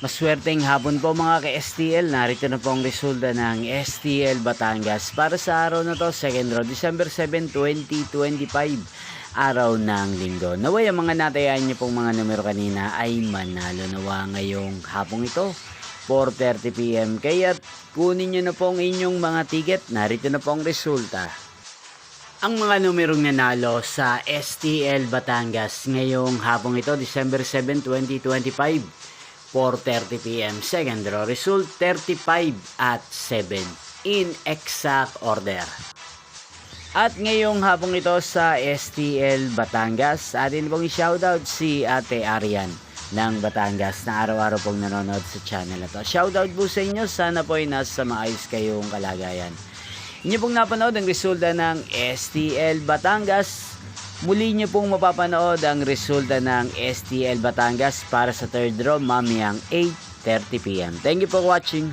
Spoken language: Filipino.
Maswerteng hapon po mga ka-STL. Narito na po ang resulta ng STL Batangas para sa araw na to, second row, December 7, 2025, araw ng linggo. Naway ang mga natayan niyo pong mga numero kanina ay manalo nawa ngayong hapong ito, 4:30 PM. Kaya kunin niyo na po ang inyong mga ticket. Narito na po ang resulta. Ang mga numerong nanalo sa STL Batangas ngayong hapong ito, December 7, 2025, 4:30 PM. Second row result, 35 at 7 in exact order. At ngayong hapong ito sa STL Batangas, atin pong i-shoutout si Ate Arian ng Batangas na araw-araw pong nanonood sa channel na to. Shoutout po sa inyo, sana po ay nasa maayos kayong kalagayan. Inyo pong napanood ang resulta ng STL Batangas. Muli nyo pong mapapanood ang resulta ng STL Batangas para sa third row mamayang 8:30 PM. Thank you for watching.